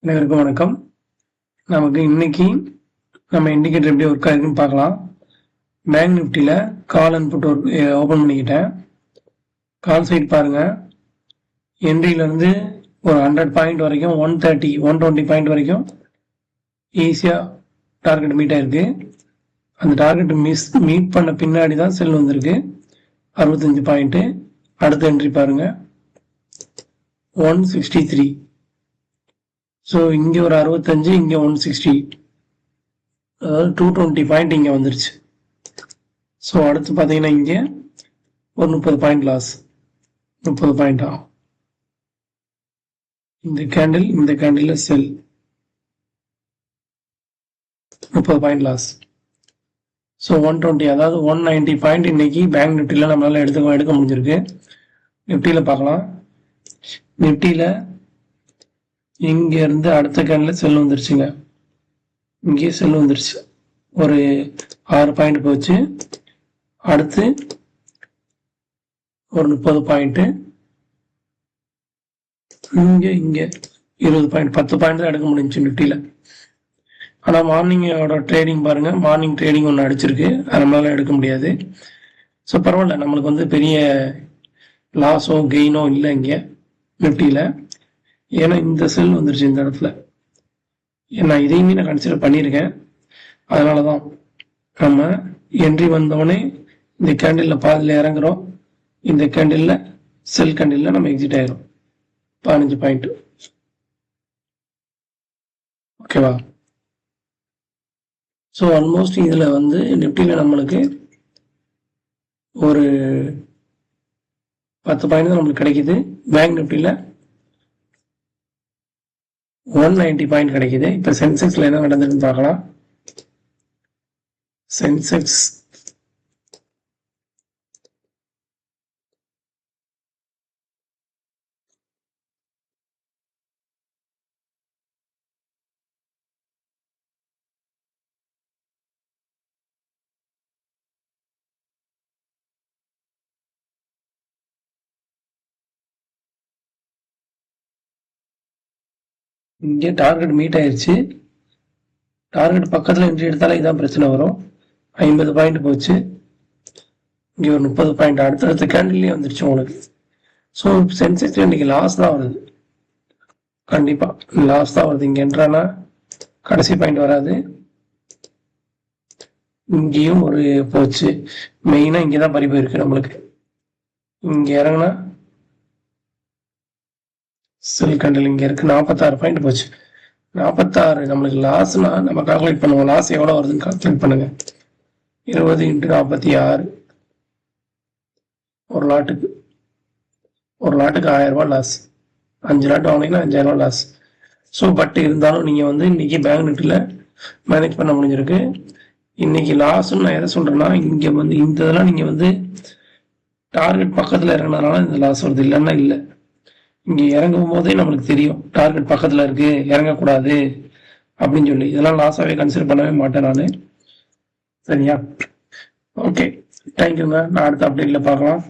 அனைவருக்கும் வணக்கம். நமக்கு இன்னைக்கு நம்ம இண்டிகேட்டர் எப்படி ஒர்க் ஆகுதுன்னு பார்க்கலாம். பேங்க் நிஃப்டியில் கால் அண்ட் புட் ஓப்பன் பண்ணிக்கிட்டேன். கால் சைட் பாருங்க, என்ட்ரியிலேருந்து ஒரு 100 பாயிண்ட் வரைக்கும் 120 பாயிண்ட் வரைக்கும் ஈஸியாக டார்கெட் மீட் ஆயிருக்கு. அந்த டார்கெட் மீட் பண்ண பின்னாடி தான் செல் வந்திருக்கு 65 பாயிண்ட்டு. அடுத்த என்ட்ரி பாருங்க 163. ஸோ இங்கே ஒரு 65, இங்கே 160, அதாவது 220 பாயிண்ட் இங்கே வந்துருச்சு. ஸோ அடுத்து பார்த்தீங்கன்னா இங்கே ஒரு 30 பாயிண்ட் லாஸ், 30 பாயிண்ட் ஆகும். இந்த candle sell 30 point loss. So 120, அதாவது 190 பாயிண்ட் இன்னைக்கு பேங்க் நிஃப்டியில் நம்மளால எடுக்க முடிஞ்சிருக்கு. நிஃப்டியில் பார்க்கலாம். நிஃப்டியில் இங்க இருந்து அடுத்த கேண்டில் செல் வந்துருச்சுங்க. இங்கே செல் வந்துருச்சு, ஒரு 6 பாயிண்ட் போச்சு. அடுத்து ஒரு 30 பாயிண்ட், இங்க 20 பாயிண்ட், 10 பாயிண்ட் தான் எடுக்க முடிஞ்சுச்சு நிஃப்டியில். ஆனால் மார்னிங்கோட ட்ரேடிங் பாருங்க, மார்னிங் ட்ரேடிங் ஒன்று அடிச்சிருக்கு, அது நம்மளால எடுக்க முடியாது. ஸோ பரவாயில்ல, நம்மளுக்கு வந்து பெரிய லாஸோ கெயினோ இல்லை இங்கே நிஃப்டியில். ஏன்னா இந்த செல் வந்துருச்சு இந்த இடத்துல. நான் இதையுமே நான் கன்சிடர் பண்ணியிருக்கேன். அதனால தான் நம்ம என்ட்ரி வந்தோடனே இந்த கேண்டிலில் பாதியில் இறங்குறோம். இந்த கேண்டிலில் செல் கேண்டிலில் நம்ம எக்ஸிட் ஆயிரும் 15 பாயிண்ட். ஓகேவா? ஸோ ஆல்மோஸ்ட் இதில் வந்து நிஃப்டியில் நம்மளுக்கு ஒரு 10 பாயிண்ட் தான் நம்மளுக்கு கிடைக்குது. பேங்க் நிஃப்டியில் 190 பாயிண்ட் கிடைக்குது. இப்போ சென்செக்ஸ்ல என்ன நடந்ததுன்னு பார்க்கலாம். சென்செக்ஸ் இங்கே டார்கெட் மீட் ஆயிடுச்சு. டார்கெட் பக்கத்தில் என்ட்ரி எடுத்தாலே இதான் பிரச்சனை வரும். 50 பாயிண்ட் போச்சு. இங்கே ஒரு 30 பாயிண்ட் அடுத்தடுத்த கேண்டில்லே வந்துருச்சு உங்களுக்கு. ஸோ சென்செக்ஸ்ல இன்னைக்கு லாஸ் தான் வருது, கண்டிப்பாக லாஸ் தான் வருது. இங்கே என்றானா கடைசி பாயிண்ட் வராது. இங்கேயும் ஒரு போச்சு. மெயினாக இங்கே தான் பறி போயிருக்கு நம்மளுக்கு. இங்கே இறங்கினா செல் கேண்டில் இங்கே இருக்கு, 46 பாயிண்ட் போச்சு. 46 நம்மளுக்கு லாஸ்னா நம்ம கால்குலேட் பண்ணுவோம். லாஸ் எவ்வளோ வருதுன்னு கால்குலேட் பண்ணுங்க. 20 × 46, ஒரு லாட்டுக்கு 1000 ரூபாய் லாஸ். 5 லாட் வாங்கினீங்கன்னா 5000 ரூபாய் லாஸ். ஸோ பட் இருந்தாலும் நீங்கள் வந்து இன்னைக்கு பேங்க் நிஃப்டியில் மேனேஜ் பண்ண முடிஞ்சிருக்கு. இன்னைக்கு லாஸ்ன்னு நான் எதை சொல்கிறேன்னா, இங்கே வந்து இந்த இதெல்லாம் நீங்கள் வந்து டார்கெட் பக்கத்தில் இறங்கினதுனால இந்த லாஸ் வருது, இல்லைன்னா இல்லை. இங்கே இறங்கும் போதே நம்மளுக்கு தெரியும் டார்கெட் பக்கத்தில் இருக்கு, இறங்கக்கூடாது அப்படின்னு சொல்லி. இதெல்லாம் லாஸாகவே கன்சிடர் பண்ணவே மாட்டேன் நான். சரியா? ஓகே, தேங்க்யூங்க. நான் அடுத்த அப்டேட்டில் பார்க்கலாம்.